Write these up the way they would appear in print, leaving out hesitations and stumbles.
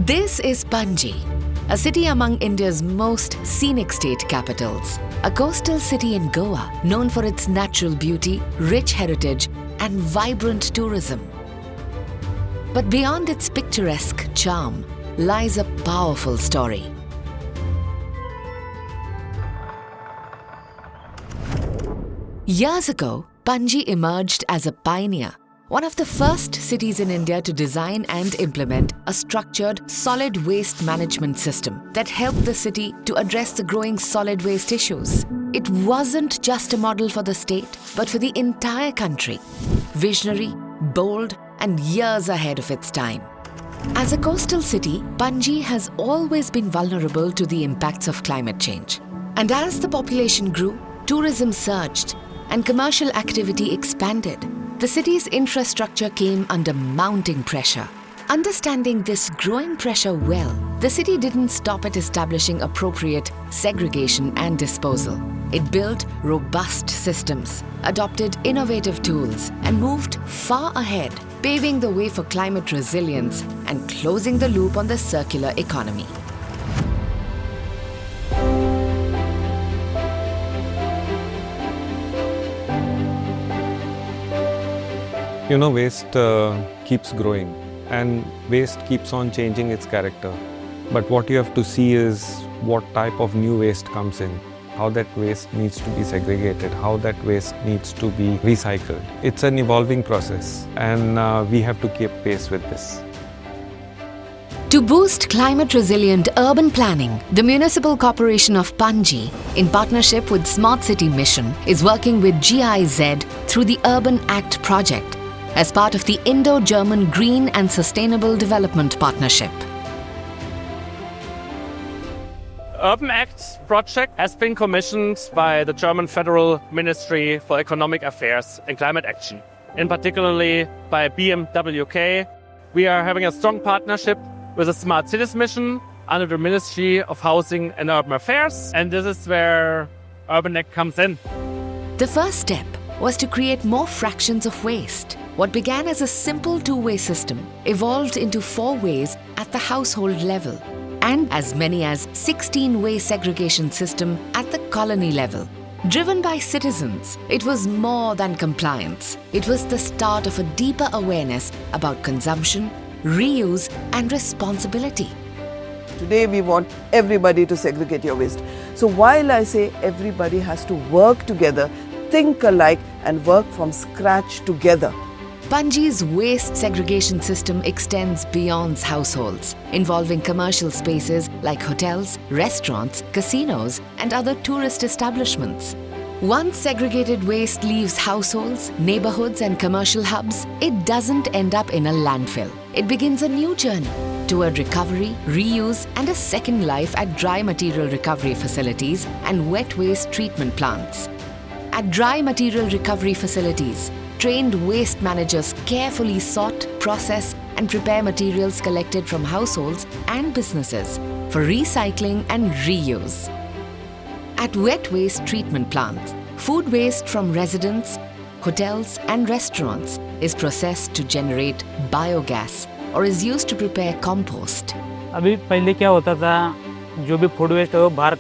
This is Panaji, a city among India's most scenic state capitals. A coastal city in Goa known for its natural beauty, rich heritage and vibrant tourism. But beyond its picturesque charm lies a powerful story. Years ago, Panaji emerged as a pioneer, one of the first cities in India to design and implement a structured solid waste management system that helped the city to address the growing solid waste issues. It wasn't just a model for the state, but for the entire country. Visionary, bold, and years ahead of its time. As a coastal city, Panaji has always been vulnerable to the impacts of climate change. And as the population grew, tourism surged, and commercial activity expanded. The city's infrastructure came under mounting pressure. Understanding this growing pressure well, the city didn't stop at establishing appropriate segregation and disposal. It built robust systems, adopted innovative tools, and moved far ahead, paving the way for climate resilience and closing the loop on the circular economy. Waste keeps growing and waste keeps on changing its character. But what you have to see is what type of new waste comes in, how that waste needs to be segregated, how that waste needs to be recycled. It's an evolving process and we have to keep pace with this. To boost climate-resilient urban planning, the Municipal Corporation of Panaji, in partnership with Smart City Mission, is working with GIZ through the Urban Act project as part of the Indo-German Green and Sustainable Development Partnership. Urban Act project has been commissioned by the German Federal Ministry for Economic Affairs and Climate Action, in particularly by BMWK. We are having a strong partnership with the Smart Cities Mission under the Ministry of Housing and Urban Affairs, and this is where Urban Act comes in. The first step was to create more fractions of waste. What began as a simple two-way system evolved into 4 ways at the household level and as many as 16-way segregation system at the colony level. Driven by citizens, it was more than compliance. It was the start of a deeper awareness about consumption, reuse and responsibility. Today we want everybody to segregate your waste. So while I say everybody has to work together, think alike and work from scratch together. Panaji's waste segregation system extends beyond households, involving commercial spaces like hotels, restaurants, casinos, and other tourist establishments. Once segregated waste leaves households, neighborhoods, and commercial hubs, it doesn't end up in a landfill. It begins a new journey toward recovery, reuse, and a second life at dry material recovery facilities and wet waste treatment plants. At dry material recovery facilities, trained waste managers carefully sort, process, and prepare materials collected from households and businesses for recycling and reuse. At wet waste treatment plants, food waste from residents, hotels, and restaurants is processed to generate biogas or is used to prepare compost. अभी पहले क्या होता था, जो भी food waste है वो बाहर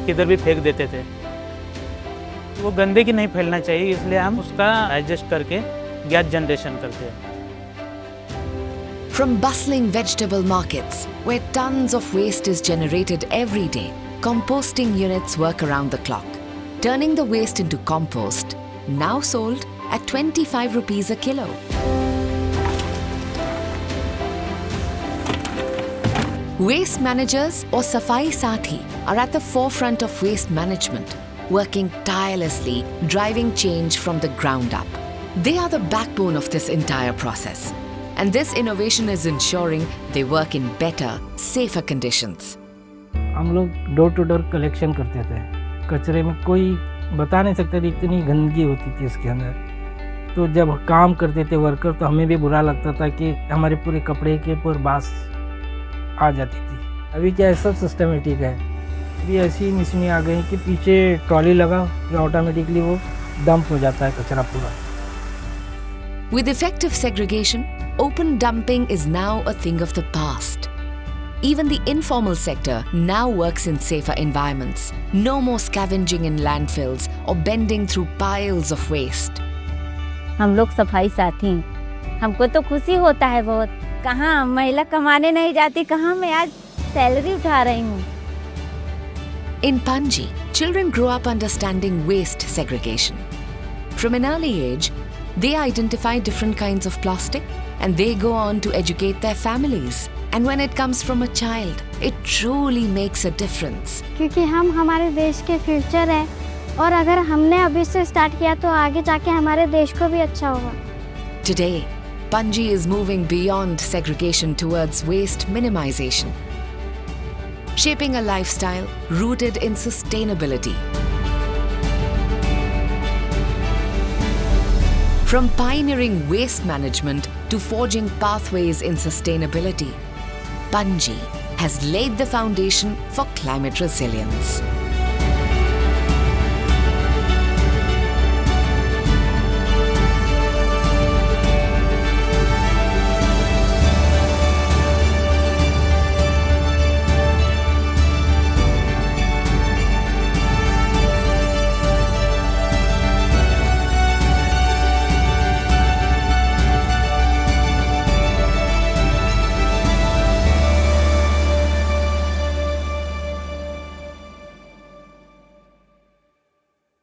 किधर भी फेंक देते थे। वो गंदगी नहीं फैलना चाहिए, इसलिए हम उसका एडजस्ट करके गैस जनरेशन करते हैं। From bustling vegetable markets, where tons of waste is generated every day, composting units work around the clock, turning the waste into compost, now sold at 25 rupees a kilo. Waste managers or Safai Sathi are at the forefront of waste management, working tirelessly, driving change from the ground up. They are the backbone of this entire process. And this innovation is ensuring they work in better, safer conditions. हम लोग door to door collection करते थे। कचरे में कोई बता नहीं सकता कि इतनी गंदगी होती थी इसके अंदर। तो जब काम करते थे वर्कर, तो हमें भी बुरा लगता था कि हमारे पूरे कपड़े के ऊपर बास आ जाती थी। अभी क्या है, सब सिस्टमेटिक है। अभी ऐसी मशीनें आ गई कि पीछे ट्रॉली लगा, फिर ऑटोमेटिकली वो डंप हो जाता है कचरा पूरा। With effective segregation, open dumping is now a thing of the past. Even the informal sector now works in safer environments. No more scavenging in landfills or bending through piles of waste. हम लोग सफाई साथी हैं। हमको तो खुशी होता है बहुत। कहाँ महिला कमाने नहीं जाती, कहाँ मैं आज सैलरी उठा रही हूँ। In Panji, children grow up understanding waste segregation. From an early age, they identify different kinds of plastic and they go on to educate their families. And when it comes from a child, it truly makes a difference. क्योंकि हम हमारे देश के future है और अगर हमने अभी से स्टार्ट किया तो आगे जाके हमारे देश को भी अच्छा होगा. Today, Panji is moving beyond segregation towards waste minimization, shaping a lifestyle rooted in sustainability. From pioneering waste management to forging pathways in sustainability, Panji has laid the foundation for climate resilience.